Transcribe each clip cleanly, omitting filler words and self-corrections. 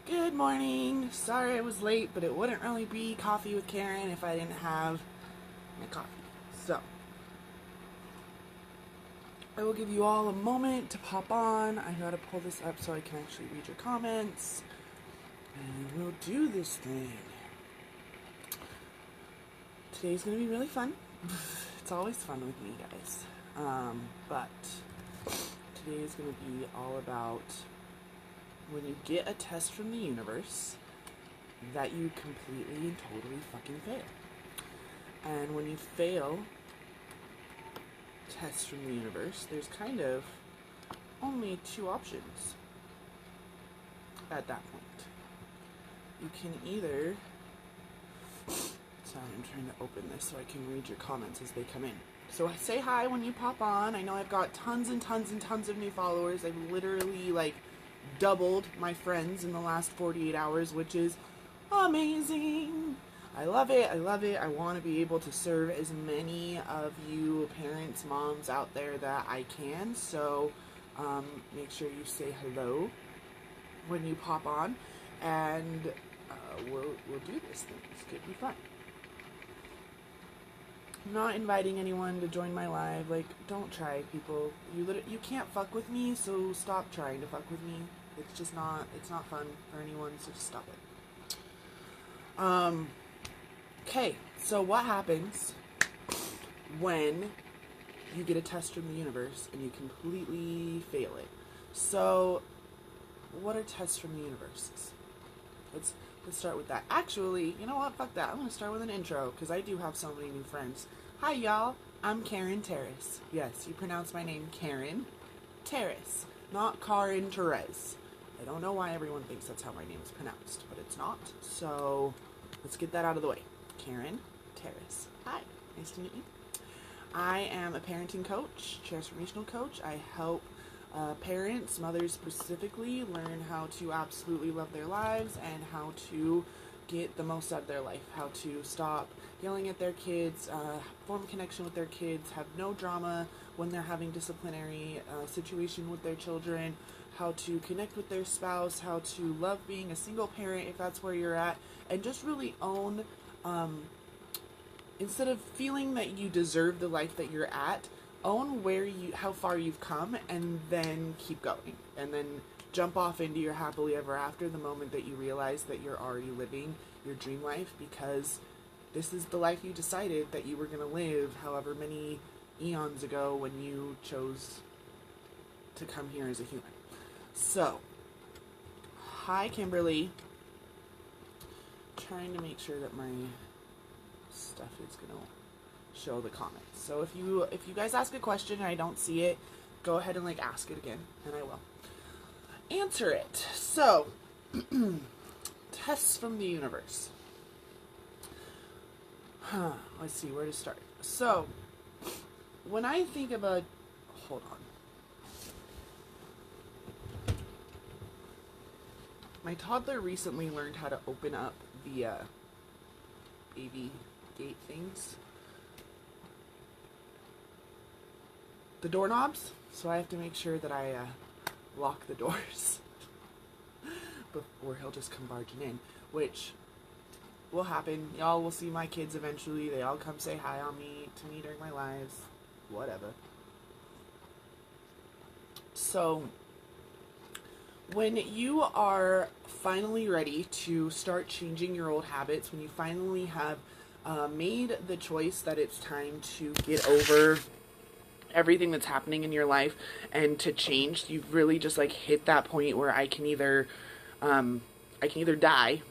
Good morning. Sorry I was late, but it wouldn't really be coffee with Caryn if I didn't have my coffee. So, I will give you all a moment to pop on. I gotta pull this up so I can actually read your comments. And we'll do this thing. Today's gonna be really fun. It's always fun with me, guys. But today is gonna be all about when you get a test from the universe that you completely and totally fucking fail. And when you fail tests from the universe, there's kind of only two options at that point. You can either... Sorry, I'm trying to open this so I can read your comments as they come in. So say hi when you pop on. I know I've got tons and tons and tons of new followers. I've literally doubled my friends in the last 48 hours, which is amazing. I love it. I love it. I want to be able to serve as many of you parents, moms out there that I can. So make sure you say hello when you pop on, and we'll do this thing. It's gonna be fun. I'm not inviting anyone to join my live. Don't try, people. You can't fuck with me, so stop trying to fuck with me. It's not fun for anyone, so just stop it. Okay, so what happens when you get a test from the universe and you completely fail it? So, what are tests from the universe? Let's start with that. Actually, you know what? Fuck that. I'm going to start with an intro, because I do have so many new friends. Hi, y'all. I'm Caryn Terrace. Yes, you pronounce my name Caryn Terrace, not Caryn Therese. I don't know why everyone thinks that's how my name is pronounced, but it's not. So, let's get that out of the way. Caryn Terrace. Hi. Nice to meet you. I am a parenting coach, transformational coach. I help parents, mothers specifically, learn how to absolutely love their lives and how to get the most out of their life, how to stop yelling at their kids, form a connection with their kids, have no drama when they're having disciplinary situation with their children, how to connect with their spouse, how to love being a single parent if that's where you're at, and just really own, instead of feeling that you deserve the life that you're at, own how far you've come, and then keep going, and then jump off into your happily ever after the moment that you realize that you're already living your dream life, because this is the life you decided that you were going to live however many eons ago when you chose to come here as a human. So, hi Kimberly. Trying to make sure that my stuff is going to show the comments. So if you guys ask a question and I don't see it, go ahead and ask it again, and I will answer it. So, tests from the universe. Let's see where to start. So, when I think about, hold on. My toddler recently learned how to open up the baby gate things, the doorknobs, so I have to make sure that I lock the doors before he'll just come barging in, which will happen. Y'all will see my kids eventually. They all come say hi to me during my lives, whatever. So, when you are finally ready to start changing your old habits, when you finally have made the choice that it's time to get over everything that's happening in your life and to change, you've really just hit that point where I can either die,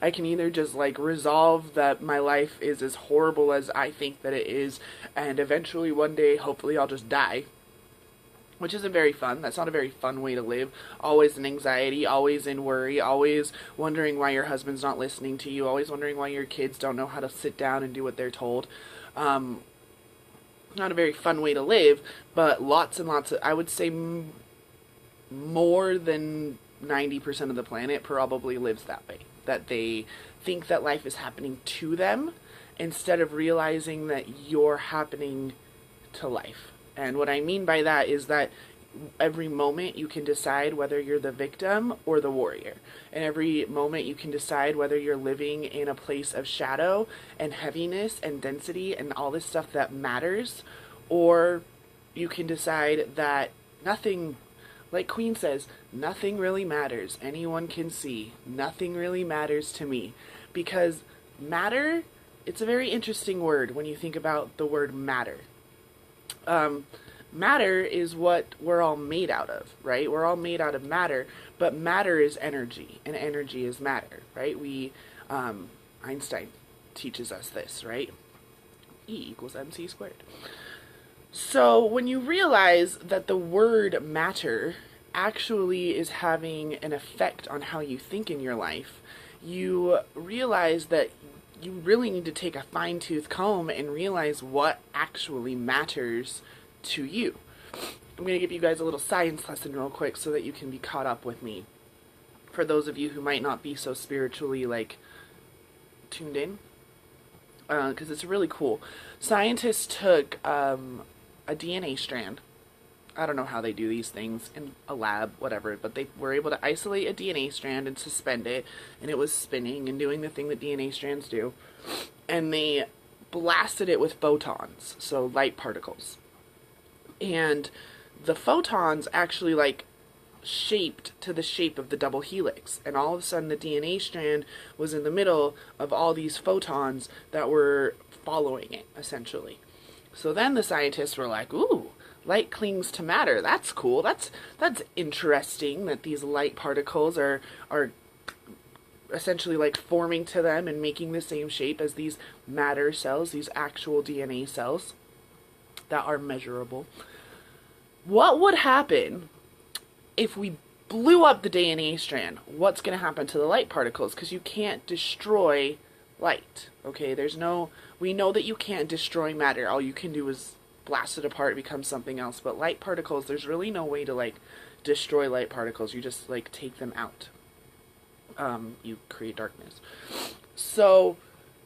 I can either just resolve that my life is as horrible as I think that it is, and eventually one day hopefully I'll just die, which isn't very fun. That's not a very fun way to live. Always in anxiety, always in worry, always wondering why your husband's not listening to you, always wondering why your kids don't know how to sit down and do what they're told. Not a very fun way to live, but lots and lots of, I would say more than 90% of the planet probably lives that way. That they think that life is happening to them instead of realizing that you're happening to life. And what I mean by that is that every moment you can decide whether you're the victim or the warrior. And every moment you can decide whether you're living in a place of shadow and heaviness and density and all this stuff that matters, or you can decide that nothing, like Queen says, nothing really matters. Anyone can see. Nothing really matters to me. Because matter, it's a very interesting word when you think about the word matter. Matter is what we're all made out of, right? We're all made out of matter, but matter is energy, and energy is matter, right? Einstein teaches us this, right? E=mc². So when you realize that the word matter actually is having an effect on how you think in your life, you realize that you really need to take a fine-tooth comb and realize what actually matters to you. I'm going to give you guys a little science lesson real quick so that you can be caught up with me. For those of you who might not be so spiritually, tuned in, because it's really cool. Scientists took a DNA strand. I don't know how they do these things in a lab, whatever, but they were able to isolate a DNA strand and suspend it, and it was spinning and doing the thing that DNA strands do. And they blasted it with photons, so light particles. And the photons actually shaped to the shape of the double helix, and all of a sudden the DNA strand was in the middle of all these photons that were following it, essentially. So then the scientists were like, ooh, light clings to matter. That's cool. That's interesting that these light particles are essentially forming to them and making the same shape as these matter cells, these actual DNA cells that are measurable. What would happen if we blew up the DNA strand? What's going to happen to the light particles? Because you can't destroy light, okay? We know that you can't destroy matter. All you can do is blast it apart, become something else. But light particles, there's really no way to destroy light particles. You just take them out. You create darkness. So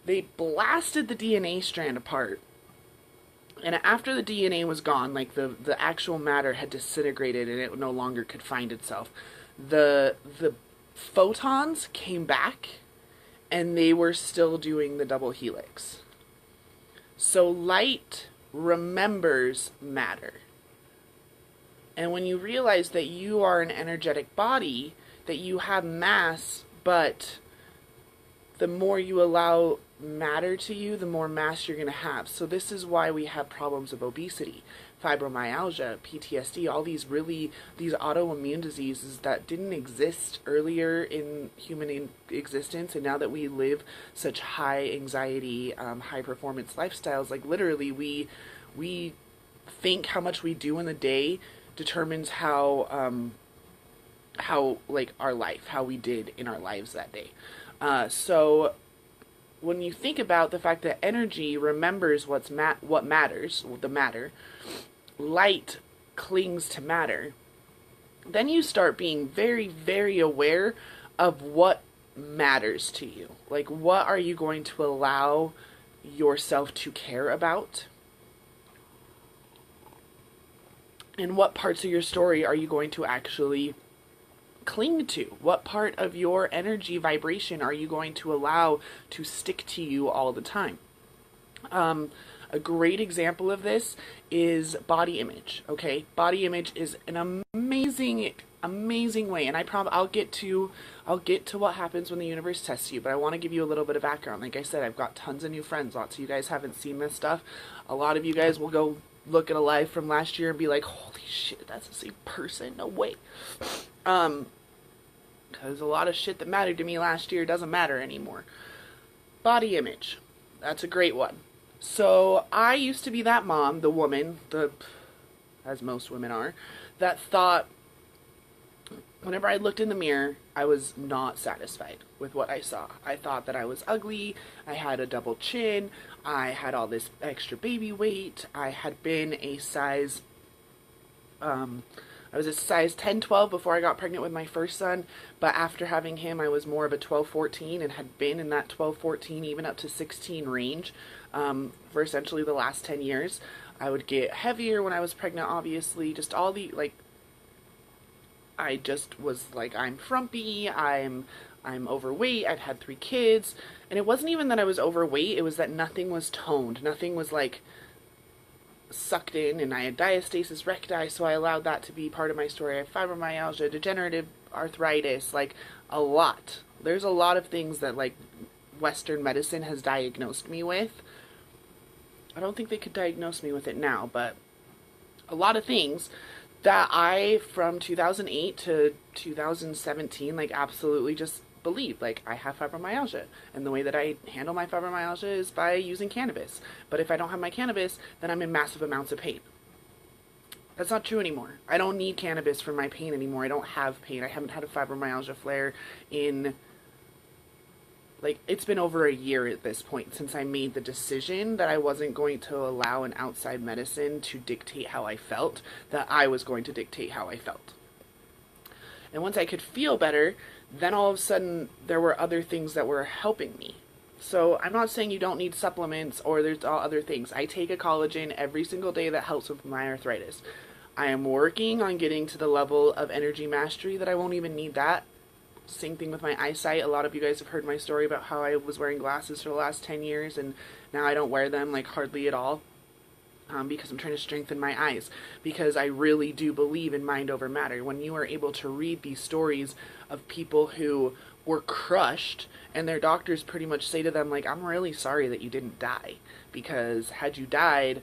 they blasted the DNA strand apart. And after the DNA was gone, the actual matter had disintegrated and it no longer could find itself, the photons came back and they were still doing the double helix. So light remembers matter. And when you realize that you are an energetic body, that you have mass, but the more you allow matter to you, the more mass you're going to have. So this is why we have problems of obesity, fibromyalgia, PTSD, all these autoimmune diseases that didn't exist earlier in human existence, and now that we live such high anxiety, high performance lifestyles, literally we think how much we do in the day determines how our life, how we did in our lives that day. So when you think about the fact that energy remembers what matters, the matter, light clings to matter, then you start being very, very aware of what matters to you. What are you going to allow yourself to care about? And what parts of your story are you going to actually cling to? What part of your energy vibration are you going to allow to stick to you all the time? A great example of this is body image. Okay, body image is an amazing way, and I'll get to what happens when the universe tests you, but I want to give you a little bit of background. Like I said, I've got tons of new friends. Lots of you guys haven't seen this stuff. A lot of you guys will go look at a live from last year and be like, holy shit, that's the same person? No way. Because a lot of shit that mattered to me last year doesn't matter anymore. Body image. That's a great one. So I used to be that mom, the woman, as most women are, that thought whenever I looked in the mirror, I was not satisfied with what I saw. I thought that I was ugly, I had a double chin, I had all this extra baby weight, I had been a size, I was a size 10, 12 before I got pregnant with my first son, but after having him, I was more of a 12, 14, and had been in that 12, 14, even up to 16 range for essentially the last 10 years. I would get heavier when I was pregnant, obviously, just all the, I just was like, I'm frumpy, I'm overweight, I've had 3 kids, and it wasn't even that I was overweight, it was that nothing was toned, nothing was like sucked in, and I had diastasis recti, so I allowed that to be part of my story. I have fibromyalgia, degenerative arthritis, like a lot. There's a lot of things that like Western medicine has diagnosed me with. I don't think they could diagnose me with it now, but a lot of things that I, from 2008 to 2017, like absolutely just believed. Like, I have fibromyalgia, and the way that I handle my fibromyalgia is by using cannabis. But if I don't have my cannabis, then I'm in massive amounts of pain. That's not true anymore. I don't need cannabis for my pain anymore. I don't have pain. I haven't had a fibromyalgia flare in, like, it's been over a year at this point since I made the decision that I wasn't going to allow an outside medicine to dictate how I felt, that I was going to dictate how I felt. And once I could feel better, then all of a sudden there were other things that were helping me. So I'm not saying you don't need supplements or there's all other things. I take a collagen every single day that helps with my arthritis. I am working on getting to the level of energy mastery that I won't even need that. Same thing with my eyesight. A lot of you guys have heard my story about how I was wearing glasses for the last 10 years and now I don't wear them like hardly at all. Because I'm trying to strengthen my eyes, because I really do believe in mind over matter. When you are able to read these stories of people who were crushed and their doctors pretty much say to them, like, I'm really sorry that you didn't die, because had you died,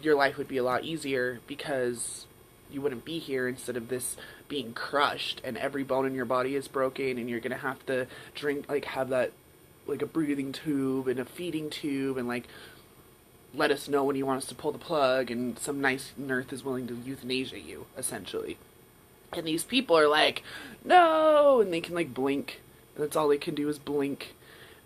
your life would be a lot easier because you wouldn't be here instead of this being crushed and every bone in your body is broken and you're going to have to drink, like, have that, like, a breathing tube and a feeding tube and, like, let us know when you want us to pull the plug, and some nice nurse is willing to euthanasia you, essentially. And these people are like, no, and they can like blink. That's all they can do is blink.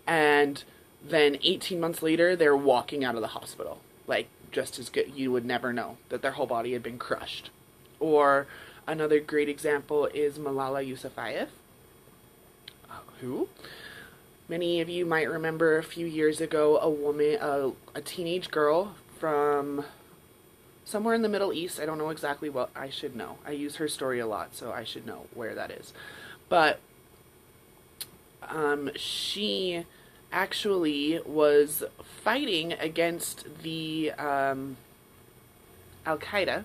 And then 18 months later, they're walking out of the hospital. Like, just as good. You would never know that their whole body had been crushed. Or another great example is Malala Yousafzai. Who? Many of you might remember a few years ago a teenage girl from somewhere in the Middle East. I don't know exactly what. I should know. I use her story a lot, so I should know where that is. But she actually was fighting against the Al-Qaeda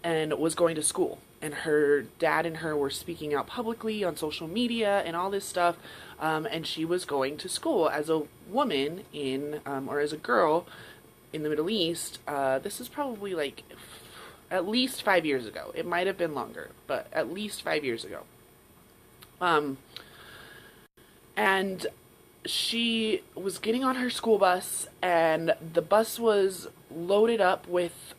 and was going to school. And her dad and her were speaking out publicly on social media and all this stuff. And she was going to school as a woman or as a girl in the Middle East. This is probably like at least 5 years ago. It might have been longer, but at least 5 years ago. And she was getting on her school bus, and the bus was loaded up with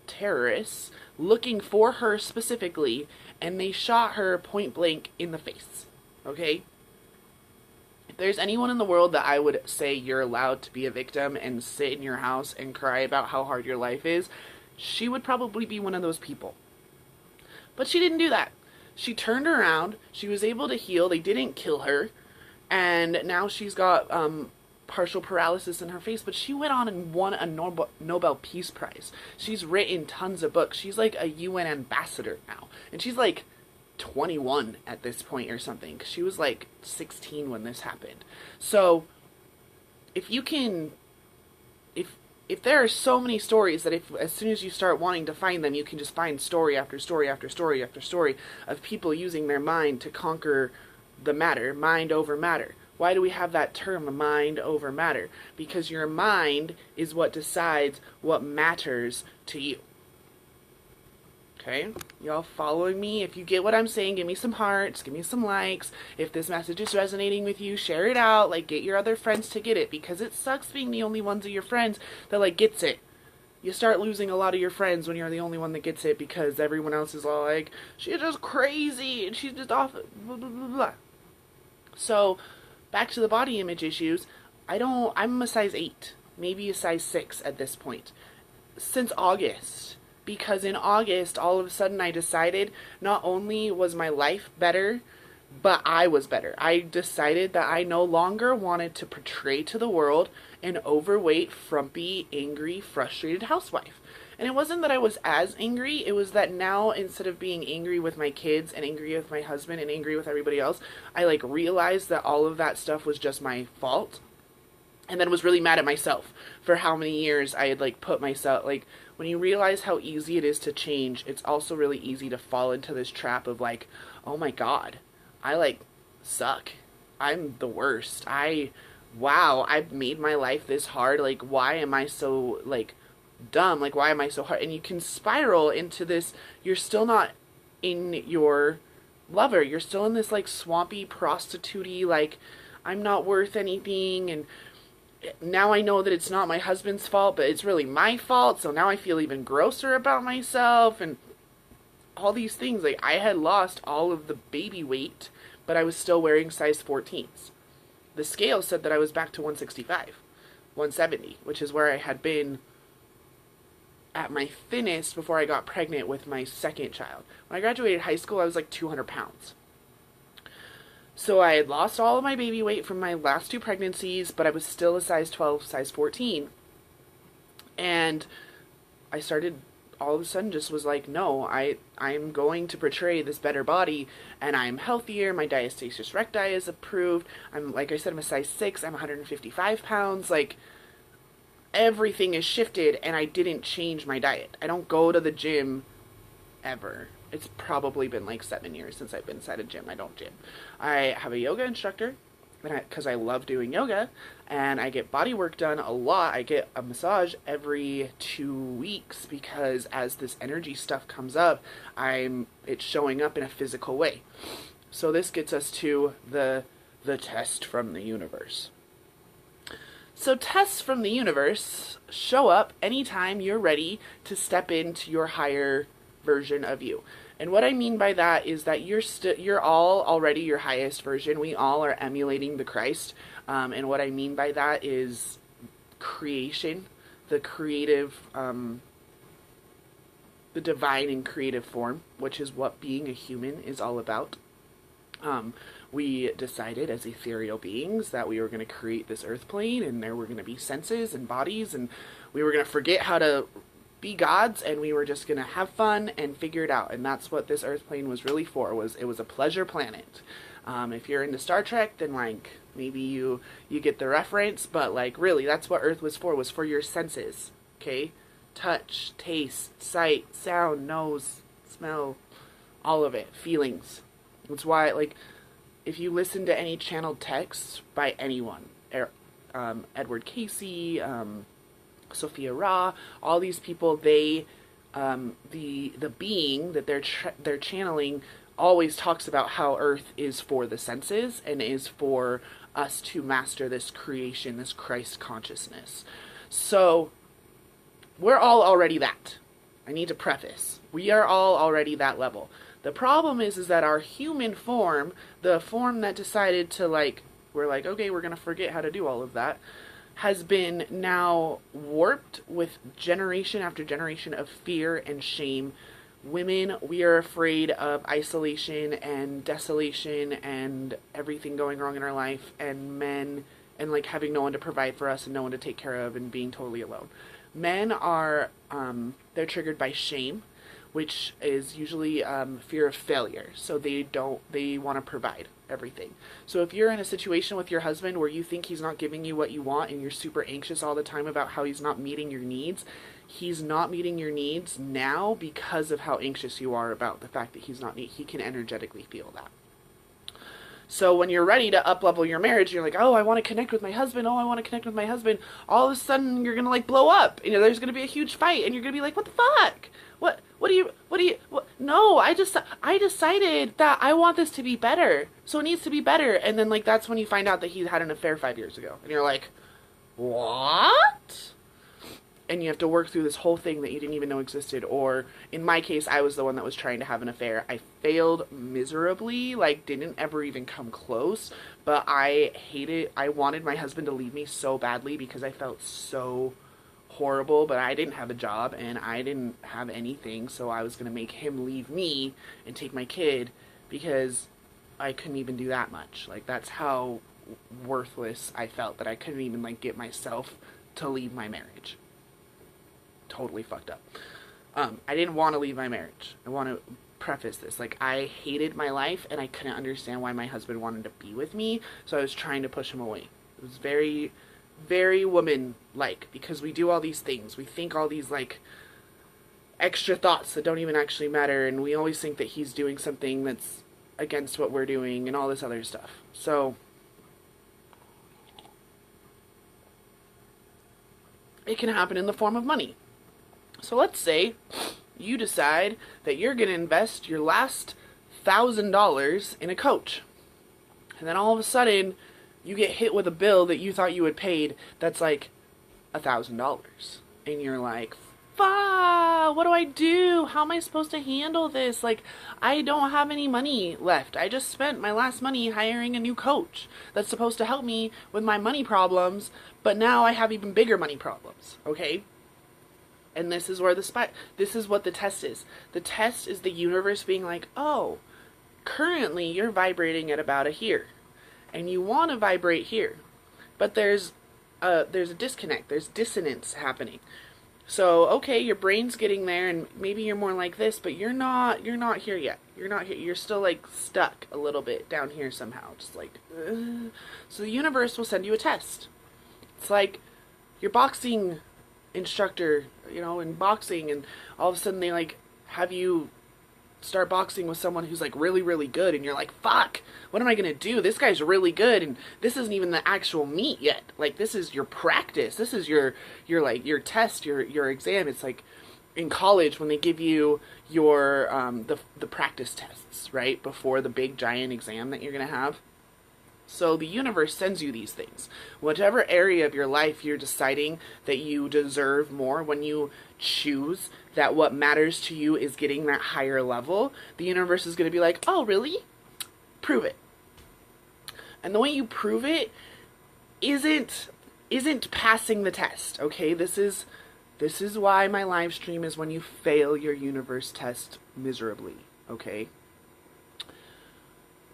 terrorists looking for her specifically, and they shot her point blank in the face. Okay? If there's anyone in the world that I would say you're allowed to be a victim and sit in your house and cry about how hard your life is, she would probably be one of those people. But she didn't do that. She turned around, she was able to heal, they didn't kill her, and now she's got partial paralysis in her face, but she went on and won a Nobel Peace Prize. She's written tons of books. She's like a UN ambassador now, and she's like 21 at this point or something, because she was like 16 when this happened. So if you can, if there are so many stories that as soon as you start wanting to find them, you can just find story after story after story after story of people using their mind to conquer the matter, mind over matter. Why do we have that term, mind over matter? Because your mind is what decides what matters to you. Okay? Y'all following me? If you get what I'm saying, give me some hearts, give me some likes. If this message is resonating with you, share it out. Like, get your other friends to get it, because it sucks being the only ones of your friends that, like, gets it. You start losing a lot of your friends when you're the only one that gets it, because everyone else is all like, she's just crazy, and she's just off, blah, blah, blah, blah. So, back to the body image issues, I'm a size 8, maybe a size 6 at this point, since August. Because in August, all of a sudden I decided not only was my life better, but I was better. I decided that I no longer wanted to portray to the world an overweight, frumpy, angry, frustrated housewife. And it wasn't that I was as angry, it was that now instead of being angry with my kids and angry with my husband and angry with everybody else, I like realized that all of that stuff was just my fault. And then was really mad at myself for how many years I had like put myself, like, when you realize how easy it is to change, it's also really easy to fall into this trap of like, oh my God, I like suck. I'm the worst. Wow, I've made my life this hard. Like, why am I so like dumb? Like, why am I so hard? And you can spiral into this. You're still not in your lover. You're still in this like swampy, prostitute-y, like, I'm not worth anything. And now I know that it's not my husband's fault, but it's really my fault. So now I feel even grosser about myself and all these things. Like, I had lost all of the baby weight, but I was still wearing size 14s. The scale said that I was back to 165, 170, which is where I had been at my thinnest before I got pregnant with my second child. When I graduated high school, I was like 200 pounds. So I had lost all of my baby weight from my last 2 pregnancies, but I was still a size 12, size 14. And I started, all of a sudden just was like, no, I'm going to portray this better body, and I'm healthier. My diastasis recti is approved. I'm, like I said, I'm a size 6. I'm 155 pounds. Like, everything is shifted, and I didn't change my diet. I don't go to the gym ever. It's probably been like 7 years since I've been inside a gym. I don't gym. I have a yoga instructor because I love doing yoga, and I get body work done a lot. I get a massage every 2 weeks because as this energy stuff comes up, it's showing up in a physical way. So this gets us to the test from the universe. So tests from the universe show up anytime you're ready to step into your higher version of you. And what I mean by that is that you're all already your highest version. We all are emulating the Christ. And what I mean by that is creation, the creative, the divine and creative form, which is what being a human is all about. We decided as ethereal beings that we were going to create this earth plane, and there were going to be senses and bodies, and we were going to forget how to be gods, and we were just going to have fun and figure it out. And that's what this earth plane was really for. It was a pleasure planet. If you're into Star Trek, then like maybe you get the reference, but like really that's what earth was for your senses. Okay? Touch, taste, sight, sound, nose, smell, all of it, feelings. That's why, like, if you listen to any channeled texts by anyone, Edward Casey, Sophia Ra, all these people, they, the being that they're channeling always talks about how Earth is for the senses and is for us to master this creation, this Christ consciousness. So we're all already that. I need to preface. We are all already that level. The problem is that our human form, the form that decided to we're like, okay, we're going to forget how to do all of that, has been now warped with generation after generation of fear and shame. Women, we are afraid of isolation and desolation and everything going wrong in our life, and men, and like having no one to provide for us and no one to take care of and being totally alone. Men are, they're triggered by shame, which is usually fear of failure. So they want to provide everything. So if you're in a situation with your husband where you think he's not giving you what you want and you're super anxious all the time about how he's not meeting your needs, he's not meeting your needs now because of how anxious you are about the fact that he can energetically feel that. So when you're ready to up-level your marriage, you're like, oh, I want to connect with my husband. Oh, I want to connect with my husband. All of a sudden, you're going to like blow up. You know, there's going to be a huge fight, and you're going to be like, what the fuck? No, I decided that I want this to be better. So it needs to be better. And then like, that's when you find out that he had an affair 5 years ago. And you're like, what? And you have to work through this whole thing that you didn't even know existed. Or in my case, I was the one that was trying to have an affair. I failed miserably, like didn't ever even come close, but I wanted my husband to leave me so badly because I felt so horrible, but I didn't have a job and I didn't have anything, so I was going to make him leave me and take my kid because I couldn't even do that much. Like, that's how worthless I felt, that I couldn't even like get myself to leave my marriage. totally fucked up. I didn't want to leave my marriage. I want to preface this. Like, I hated my life, and I couldn't understand why my husband wanted to be with me, so I was trying to push him away. It was very, very woman-like, because we do all these things. We think all these, like, extra thoughts that don't even actually matter, and we always think that he's doing something that's against what we're doing, and all this other stuff. So it can happen in the form of money. So let's say you decide that you're going to invest your last $1,000 in a coach. And then all of a sudden, you get hit with a bill that you thought you had paid that's like $1,000. And you're like, fuck, what do I do? How am I supposed to handle this? Like, I don't have any money left. I just spent my last money hiring a new coach that's supposed to help me with my money problems, but now I have even bigger money problems, okay? And this is where this is what the test is. The test is the universe being like, oh, currently you're vibrating at about a here, and you want to vibrate here, but there's a disconnect. There's dissonance happening. So, okay, your brain's getting there, and maybe you're more like this, but you're not here yet. You're not here. You're still, like, stuck a little bit down here somehow. Just like, So the universe will send you a test. It's like your boxing instructor, in boxing, and all of a sudden they, like, have you start boxing with someone who's, like, really, really good, and you're like, fuck, what am I gonna do? This guy's really good, and this isn't even the actual meet yet. Like, this is your practice. This is your like, your test, your exam. It's like in college when they give you your, the practice tests, right? Before the big giant exam that you're gonna have. So the universe sends you these things. Whatever area of your life you're deciding that you deserve more, when you choose that what matters to you is getting that higher level, the universe is going to be like, oh, really? Prove it. And the way you prove it isn't passing the test, okay? This is why my live stream is when you fail your universe test miserably, okay?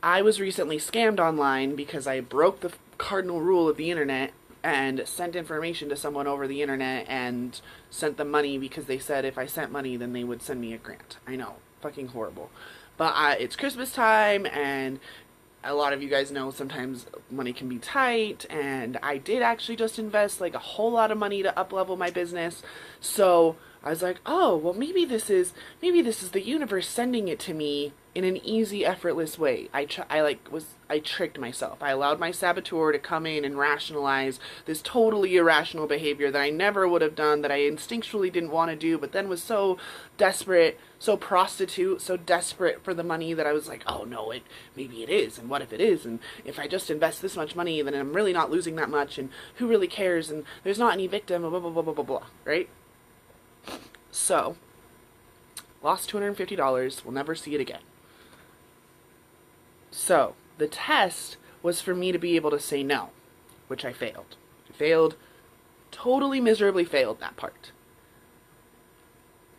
I was recently scammed online because I broke the cardinal rule of the internet and sent information to someone over the internet and sent them money because they said if I sent money then they would send me a grant. I know, fucking horrible. But it's Christmas time, and a lot of you guys know sometimes money can be tight, and I did actually just invest like a whole lot of money to up-level my business. So I was like, oh, well, maybe this is the universe sending it to me in an easy, effortless way. I tricked myself. I allowed my saboteur to come in and rationalize this totally irrational behavior that I never would have done, that I instinctually didn't want to do, but then was so desperate, so prostitute, so desperate for the money that I was like, oh no, maybe it is, and what if it is, and if I just invest this much money, then I'm really not losing that much, and who really cares, and there's not any victim, blah, blah, blah, blah, blah, blah, right? So, lost $250, we'll never see it again. So, the test was for me to be able to say no, which I failed. I failed, totally miserably failed that part.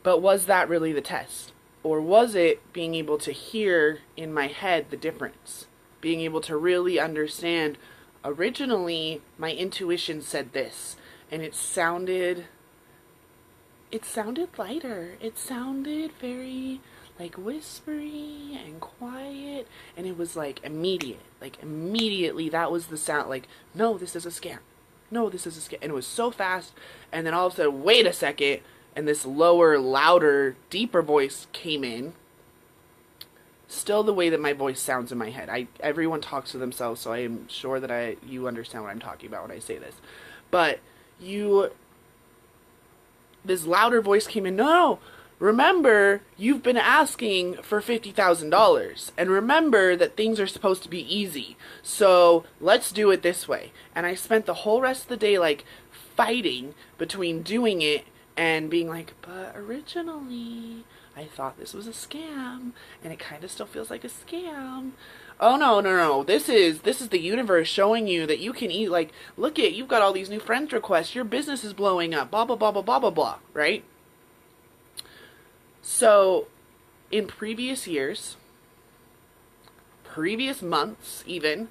But was that really the test? Or was it being able to hear in my head the difference? Being able to really understand, originally my intuition said this, and it sounded lighter. It sounded very like whispery and quiet, and it was like immediate. Like immediately that was the sound, like, no, this is a scam. No, this is a scam. And it was so fast, and then all of a sudden, wait a second, and this lower, louder, deeper voice came in. Still the way that my voice sounds in my head. Everyone talks to themselves, so I am sure that you understand what I'm talking about when I say this. But this louder voice came in, no, remember, you've been asking for $50,000, and remember that things are supposed to be easy, so let's do it this way. And I spent the whole rest of the day, like, fighting between doing it and being like, but originally, I thought this was a scam, and it kind of still feels like a scam. Oh, no, this is the universe showing you that you can eat, like, look it, you've got all these new friend requests, your business is blowing up, blah, blah, blah, blah, blah, blah, blah, right? So, in previous years, previous months even,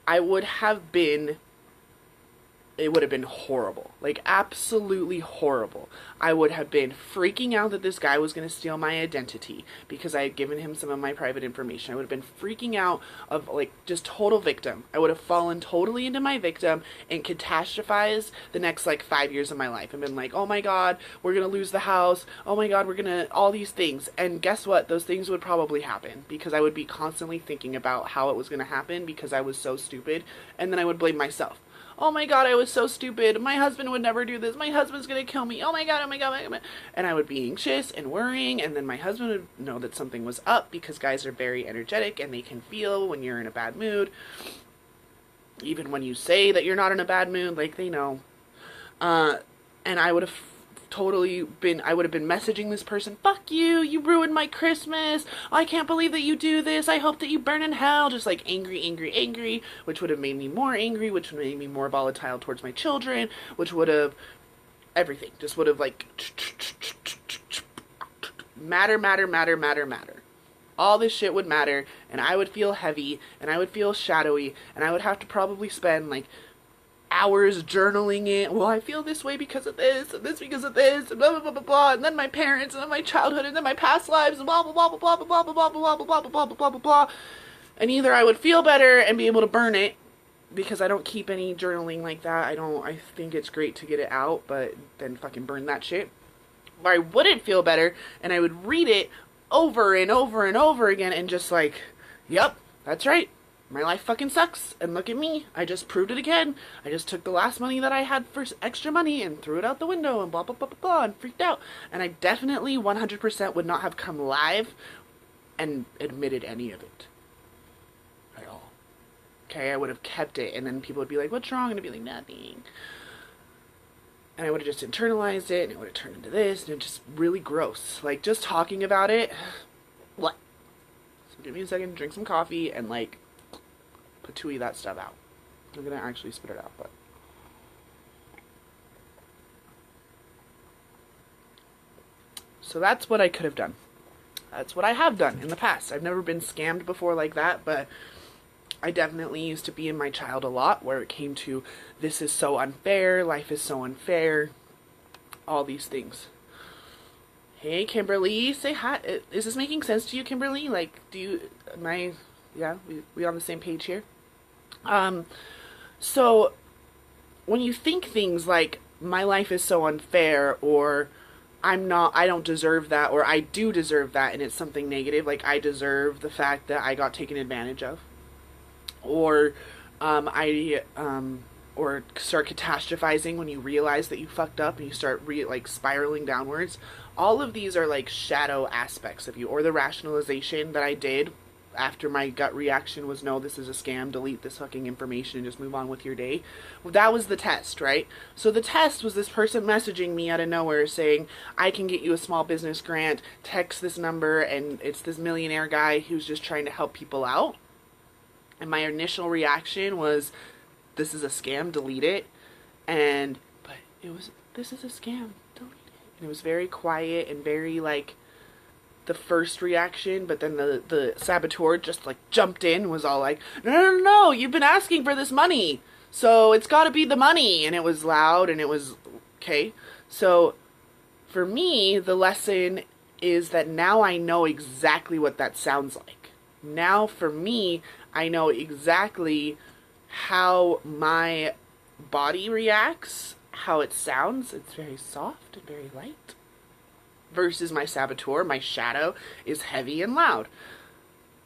I would have been it would have been horrible. Like, absolutely horrible. I would have been freaking out that this guy was going to steal my identity because I had given him some of my private information. I would have been freaking out of, like, just total victim. I would have fallen totally into my victim and catastrophized the next, like, 5 years of my life and been like, oh my God, we're going to lose the house. Oh my God, we're going to, all these things. And guess what? Those things would probably happen because I would be constantly thinking about how it was going to happen because I was so stupid. And then I would blame myself. Oh my God, I was so stupid. My husband would never do this. My husband's going to kill me. Oh my God, oh my God, oh my God. And I would be anxious and worrying. And then my husband would know that something was up because guys are very energetic and they can feel when you're in a bad mood. Even when you say that you're not in a bad mood, like they know. And I would have I would have been messaging this person, fuck you, you ruined my Christmas, I can't believe that you do this, I hope that you burn in hell, just like angry, angry, angry, which would have made me more angry, which would have made me more volatile towards my children, which would have, everything, just would have like, matter. All this shit would matter, and I would feel heavy, and I would feel shadowy, and I would have to probably spend like hours journaling it. Well, I feel this way because of this, and this because of this, and blah blah blah blah blah, and then my parents, and then my childhood, and then my past lives, and blah blah blah blah blah blah blah blah blah blah blah blah blah blah blah blah. And either I would feel better and be able to burn it because I don't keep any journaling like that. I think it's great to get it out, but then fucking burn that shit. Or I wouldn't feel better and I would read it over and over and over again and just like, yep, that's right. My life fucking sucks, and look at me. I just proved it again. I just took the last money that I had for extra money and threw it out the window and blah, blah, blah, blah, blah, and freaked out. And I definitely 100% would not have come live and admitted any of it at all. Okay, I would have kept it, and then people would be like, what's wrong? And I'd be like, nothing. And I would have just internalized it, and it would have turned into this, and it's just really gross. Like, just talking about it, what? So give me a second to drink some coffee and, like, patooey that stuff out. I'm gonna actually spit it out, but so that's what I could have done. That's what I have done in the past. I've never been scammed before like that, but I definitely used to be in my child a lot where it came to this is so unfair, life is so unfair, all these things. Hey Kimberly, say hi. Is this making sense to you, Kimberly? Like, yeah, we on the same page here? So when you think things like my life is so unfair, or I don't deserve that, or I do deserve that, and it's something negative, like I deserve the fact that I got taken advantage of, or or start catastrophizing when you realize that you fucked up and you start like spiraling downwards. All of these are like shadow aspects of you, or the rationalization that I did after my gut reaction was, no, this is a scam, delete this fucking information and just move on with your day. Well, that was the test, right? So the test was this person messaging me out of nowhere saying, I can get you a small business grant, text this number, and it's this millionaire guy who's just trying to help people out. And my initial reaction was, this is a scam, delete it. But it was, this is a scam, delete it. And it was very quiet and very like, the first reaction, but then the saboteur just like jumped in and was all like, no, you've been asking for this money, so it's got to be the money. And it was loud and it was okay. So for me, the lesson is that now I know exactly what that sounds like. Now for me, I know exactly how my body reacts, how it sounds. It's very soft and very light. Versus my saboteur, my shadow, is heavy and loud.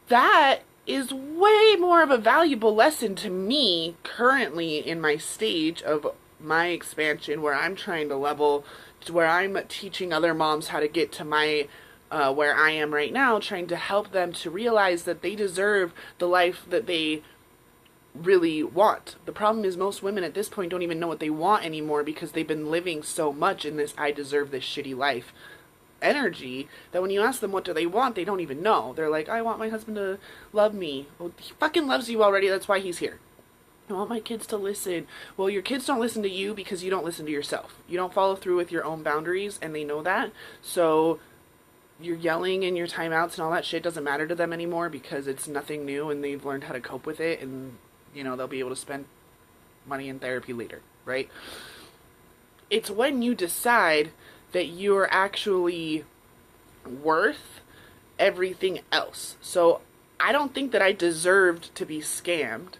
That is way more of a valuable lesson to me currently in my stage of my expansion, where I'm trying to level, to where I'm teaching other moms how to get to my where I am right now, trying to help them to realize that they deserve the life that they really want. The problem is most women at this point don't even know what they want anymore because they've been living so much in this I deserve this shitty life energy that when you ask them what do they want, they don't even know. They're like, I want my husband to love me. Well, he fucking loves you already, that's why he's here. I want my kids to listen. Well, your kids don't listen to you because you don't listen to yourself. You don't follow through with your own boundaries, and they know that. So your yelling and your timeouts and all that shit doesn't matter to them anymore because it's nothing new and they've learned how to cope with it, and you know, they'll be able to spend money in therapy later, right? It's when you decide that you're actually worth everything else. So I don't think that I deserved to be scammed.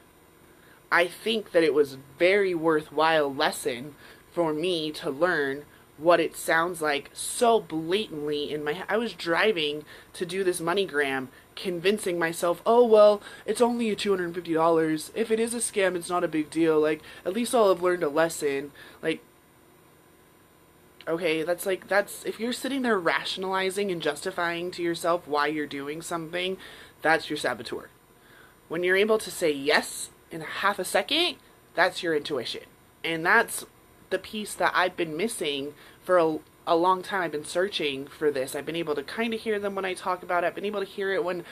I think that it was very worthwhile lesson for me to learn what it sounds like so blatantly in my head. I was driving to do this MoneyGram, convincing myself, oh, well, it's only $250. If it is a scam, it's not a big deal. Like, at least I'll have learned a lesson. Like, okay, that's if you're sitting there rationalizing and justifying to yourself why you're doing something, that's your saboteur. When you're able to say yes in half a second, that's your intuition. And that's the piece that I've been missing for a long time. I've been searching for this. I've been able to kind of hear them when I talk about it. I've been able to hear it when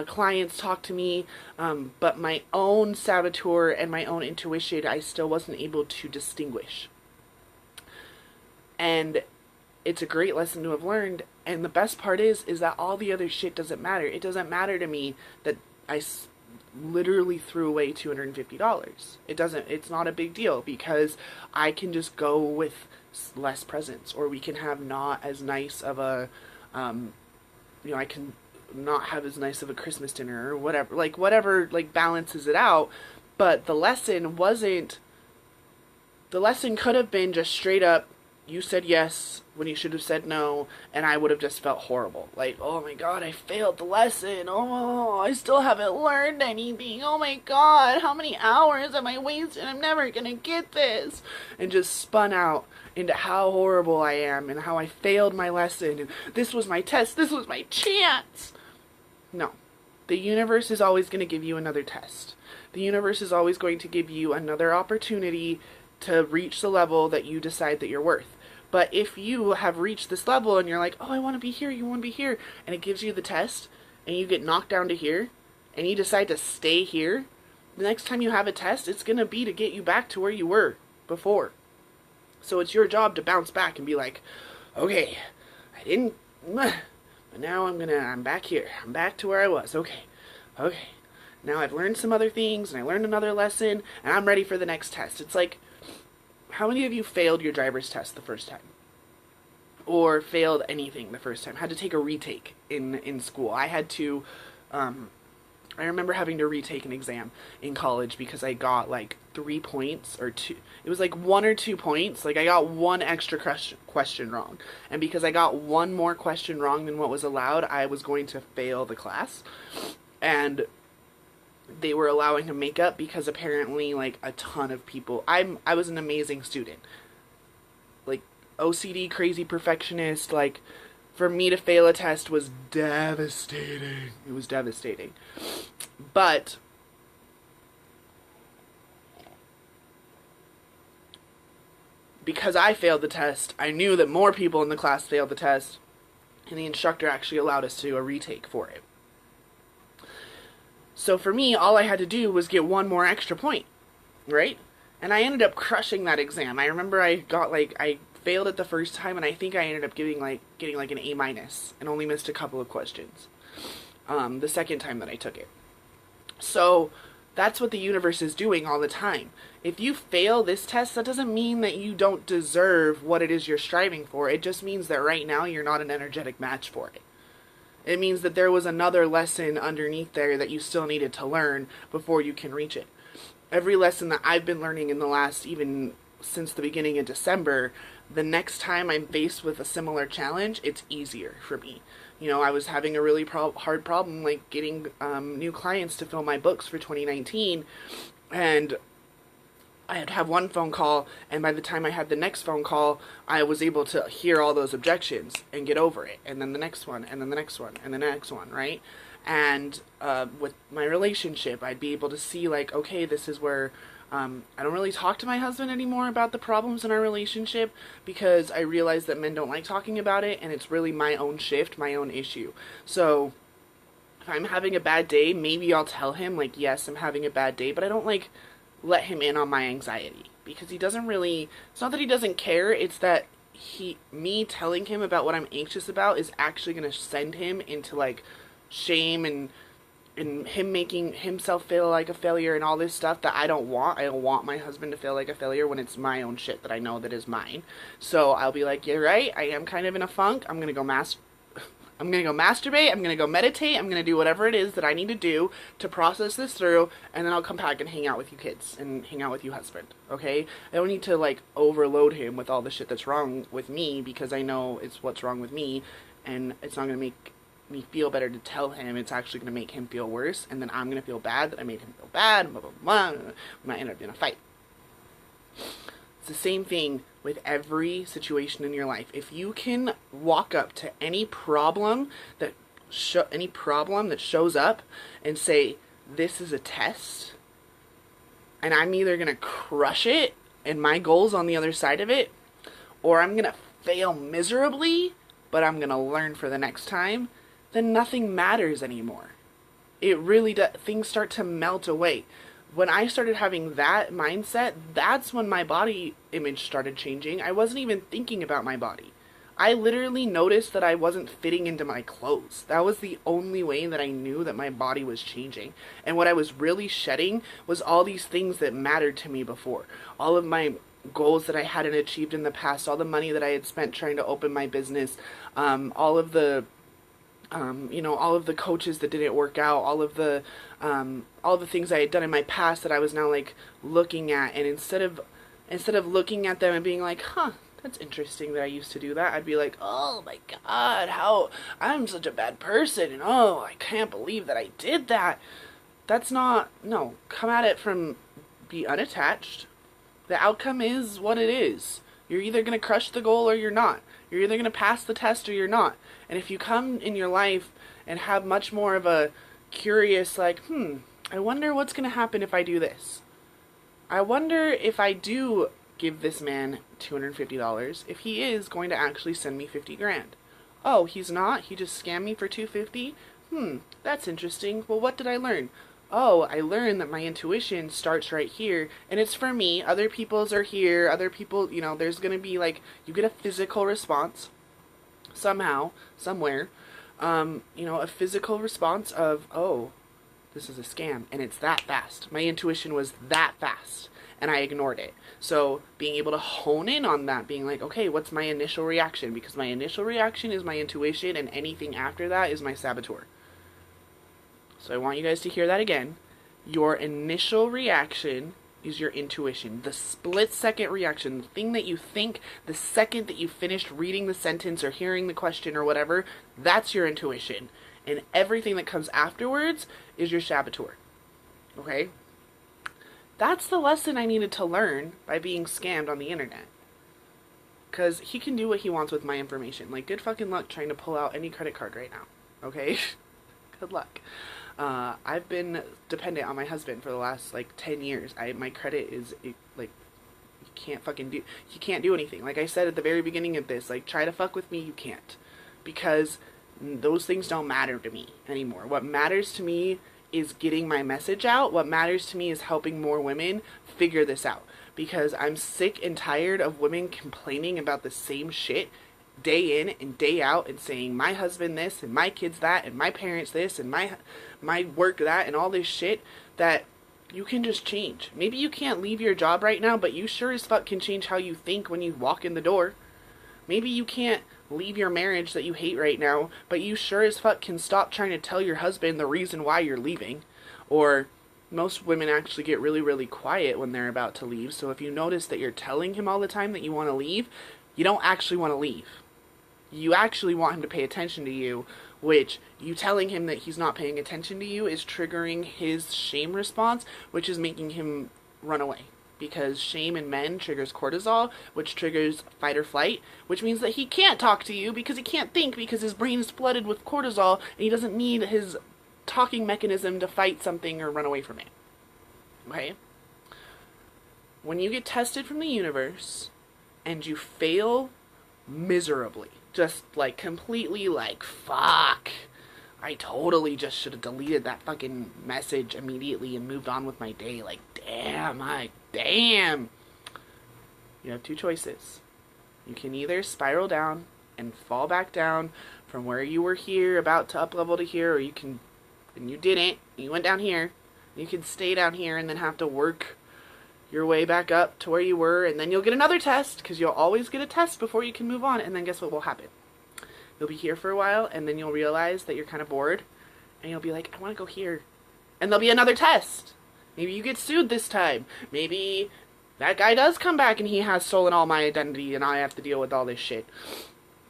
clients talk to me. But my own saboteur and my own intuition, I still wasn't able to distinguish. And it's a great lesson to have learned. And the best part is that all the other shit doesn't matter. It doesn't matter to me that I literally threw away $250. It's not a big deal because I can just go with less presents, or we can have not as nice of a, I can not have as nice of a Christmas dinner or whatever, balances it out. But the lesson could have been just straight up, you said yes when you should have said no, and I would have just felt horrible. Like, oh my god, I failed the lesson. Oh, I still haven't learned anything. Oh my god, how many hours am I wasting? I'm never gonna get this. And just spun out into how horrible I am and how I failed my lesson. And this was my test. This was my chance. No. The universe is always going to give you another test. The universe is always going to give you another opportunity to reach the level that you decide that you're worth. But if you have reached this level and you're like, oh, I want to be here, you want to be here, and it gives you the test, and you get knocked down to here, and you decide to stay here, the next time you have a test, it's going to be to get you back to where you were before. So it's your job to bounce back and be like, okay, I didn't, but now I'm back here. I'm back to where I was. Okay. Now I've learned some other things, and I learned another lesson, and I'm ready for the next test. It's like, how many of you failed your driver's test the first time? Or failed anything the first time? Had to take a retake in school. I had to, I remember having to retake an exam in college because I got like 3 points or 2. It was like 1 or 2 points. Like I got one extra question wrong. And because I got one more question wrong than what was allowed, I was going to fail the class. And they were allowing to make up because apparently like a ton of people, I was an amazing student, like OCD crazy perfectionist. Like for me to fail a test was devastating. It was devastating. But because I failed the test, I knew that more people in the class failed the test, and the instructor actually allowed us to do a retake for it. So for me, all I had to do was get one more extra point, right? And I ended up crushing that exam. I remember I failed it the first time, and I think I ended up getting like an A- and only missed a couple of questions the second time that I took it. So that's what the universe is doing all the time. If you fail this test, that doesn't mean that you don't deserve what it is you're striving for. It just means that right now you're not an energetic match for it. It means that there was another lesson underneath there that you still needed to learn before you can reach it. Every lesson that I've been learning in the last, even since the beginning of December, the next time I'm faced with a similar challenge, it's easier for me. You know, I was having a really hard problem, like getting new clients to fill my books for 2019, and I'd have one phone call, and by the time I had the next phone call, I was able to hear all those objections and get over it, and then the next one, and then the next one, and the next one, right? And with my relationship, I'd be able to see, like, okay, this is where I don't really talk to my husband anymore about the problems in our relationship because I realize that men don't like talking about it, and it's really my own shift, my own issue. So if I'm having a bad day, maybe I'll tell him, like, yes, I'm having a bad day, but I don't, like, let him in on my anxiety because he doesn't really, it's not that he doesn't care, it's that me telling him about what I'm anxious about is actually going to send him into like shame and and him making himself feel like a failure and all this stuff that I don't want. I don't want my husband to feel like a failure when it's my own shit that I know that is mine. So I'll be like, you're right, I am kind of in a funk. I'm gonna go masturbate, I'm gonna go meditate, I'm gonna do whatever it is that I need to do to process this through, and then I'll come back and hang out with you kids and hang out with you husband, okay? I don't need to like overload him with all the shit that's wrong with me, because I know it's what's wrong with me, and it's not gonna make me feel better to tell him. It's actually gonna make him feel worse, and then I'm gonna feel bad that I made him feel bad, blah blah blah. We might end up in a fight. It's the same thing with every situation in your life. If you can walk up to any problem that shows up and say, this is a test, and I'm either going to crush it and my goal's on the other side of it, or I'm going to fail miserably, but I'm going to learn for the next time, then nothing matters anymore. It really does. Things start to melt away. When I started having that mindset, that's when my body image started changing. I wasn't even thinking about my body. I literally noticed that I wasn't fitting into my clothes. That was the only way that I knew that my body was changing. And what I was really shedding was all these things that mattered to me before. All of my goals that I hadn't achieved in the past, all the money that I had spent trying to open my business, all of the all of the coaches that didn't work out, all the things I had done in my past that I was now like looking at, and instead of looking at them and being like, huh, that's interesting that I used to do that, I'd be like, oh my God, how I'm such a bad person, and oh, I can't believe that I did that. That's not, no, come at it from, be unattached. The outcome is what it is. You're either going to crush the goal or you're not. You're either going to pass the test or you're not. And if you come in your life and have much more of a curious, like, I wonder what's going to happen if I do this. I wonder if I do give this man $250, if he is going to actually send me 50 grand. Oh, he's not? He just scammed me for $250? That's interesting. Well, what did I learn? Oh, I learned that my intuition starts right here, and it's for me. Other people's are here. Other people, there's going to be like, you get a physical response somehow, somewhere, a physical response of, oh, this is a scam, and it's that fast. My intuition was that fast, and I ignored it. So being able to hone in on that, being like, okay, what's my initial reaction? Because my initial reaction is my intuition, and anything after that is my saboteur. So I want you guys to hear that again. Your initial reaction is your intuition. The split-second reaction, the thing that you think the second that you finished reading the sentence or hearing the question or whatever, that's your intuition. And everything that comes afterwards is your saboteur. Okay? That's the lesson I needed to learn by being scammed on the internet. Because he can do what he wants with my information. Like, good fucking luck trying to pull out any credit card right now. Okay? Good luck. I've been dependent on my husband for the last, 10 years. My credit is, you can't do anything. Like I said at the very beginning of this, try to fuck with me, you can't. Because those things don't matter to me anymore. What matters to me is getting my message out. What matters to me is helping more women figure this out. Because I'm sick and tired of women complaining about the same shit day in and day out and saying my husband this and my kids that and my parents this and my work that and all this shit that you can just change. Maybe you can't leave your job right now, but you sure as fuck can change how you think when you walk in the door. Maybe you can't leave your marriage that you hate right now, but you sure as fuck can stop trying to tell your husband the reason why you're leaving. Or most women actually get really, really quiet when they're about to leave. So if you notice that you're telling him all the time that you want to leave, you don't actually want to leave. You actually want him to pay attention to you, which you telling him that he's not paying attention to you is triggering his shame response, which is making him run away. Because shame in men triggers cortisol, which triggers fight or flight, which means that he can't talk to you because he can't think because his brain is flooded with cortisol and he doesn't need his talking mechanism to fight something or run away from it. Okay? When you get tested from the universe and you fail miserably, just completely fuck, I totally just should have deleted that fucking message immediately and moved on with my day. Damn. You have two choices. You can either spiral down and fall back down from where you were here, about to up level to here, or you can and you didn't, you went down here, you can stay down here and then have to work your way back up to where you were, and then you'll get another test, because you'll always get a test before you can move on, and then guess what will happen? You'll be here for a while, and then you'll realize that you're kind of bored, and you'll be like, I want to go here. And there'll be another test. Maybe you get sued this time. Maybe that guy does come back and he has stolen all my identity and I have to deal with all this shit.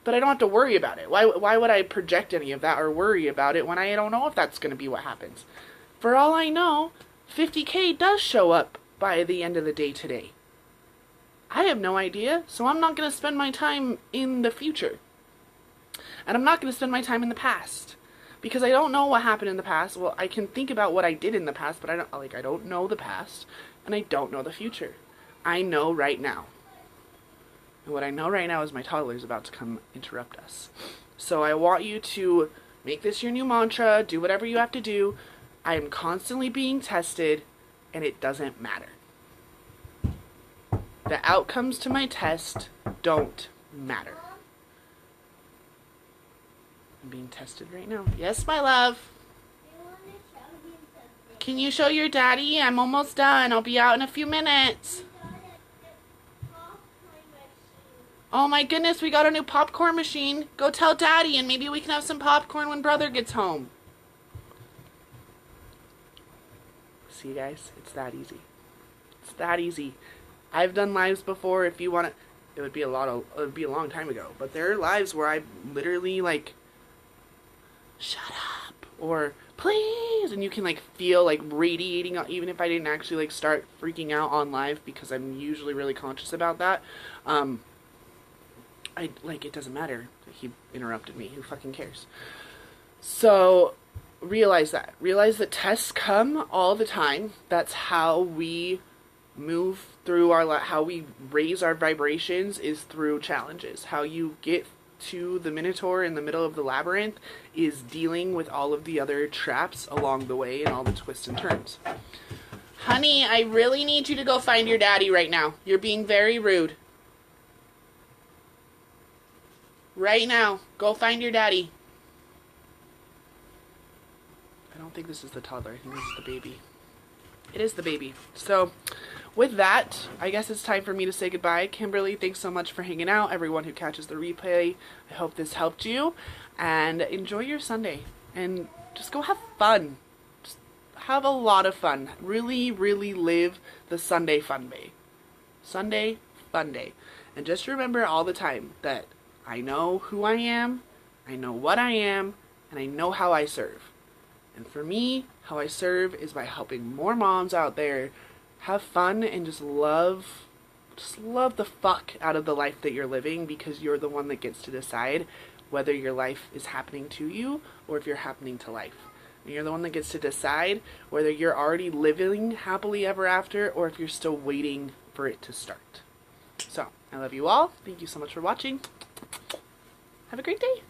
But I don't have to worry about it. Why would I project any of that or worry about it when I don't know if that's going to be what happens? For all I know, 50K does show up by the end of the day today. I have no idea, so I'm not going to spend my time in the future. And I'm not going to spend my time in the past. Because I don't know what happened in the past. Well, I can think about what I did in the past, but I don't know the past, and I don't know the future. I know right now. And what I know right now is my toddler is about to come interrupt us. So I want you to make this your new mantra, do whatever you have to do. I am constantly being tested, and it doesn't matter. The outcomes to my test don't matter. I'm being tested right now. Yes, my love. Can you show your daddy? I'm almost done. I'll be out in a few minutes. Oh my goodness, we got a new popcorn machine. Go tell daddy and maybe we can have some popcorn when brother gets home. See guys, it's that easy. It's that easy. I've done lives before. If you want to, it would be a long time ago, but there are lives where I literally like, shut up, or please, and you can like feel like radiating out, even if I didn't actually like start freaking out on live, because I'm usually really conscious about that. It doesn't matter. He interrupted me. Who fucking cares? So realize that. Realize that tests come all the time. That's how we move through our how we raise our vibrations is through challenges. How you get to the Minotaur in the middle of the labyrinth is dealing with all of the other traps along the way and all the twists and turns. Honey, I really need you to go find your daddy right now. You're being very rude. Right now, go find your daddy. I don't think this is the toddler. I think this is the baby. It is the baby. So, with that, I guess it's time for me to say goodbye. Kimberly, thanks so much for hanging out. Everyone who catches the replay, I hope this helped you. And enjoy your Sunday. And just go have fun. Just have a lot of fun. Really, really live the Sunday fun day. Sunday fun day. And just remember all the time that I know who I am, I know what I am, and I know how I serve. And for me, how I serve is by helping more moms out there have fun and just love the fuck out of the life that you're living, because you're the one that gets to decide whether your life is happening to you or if you're happening to life. And you're the one that gets to decide whether you're already living happily ever after or if you're still waiting for it to start. So, I love you all. Thank you so much for watching. Have a great day.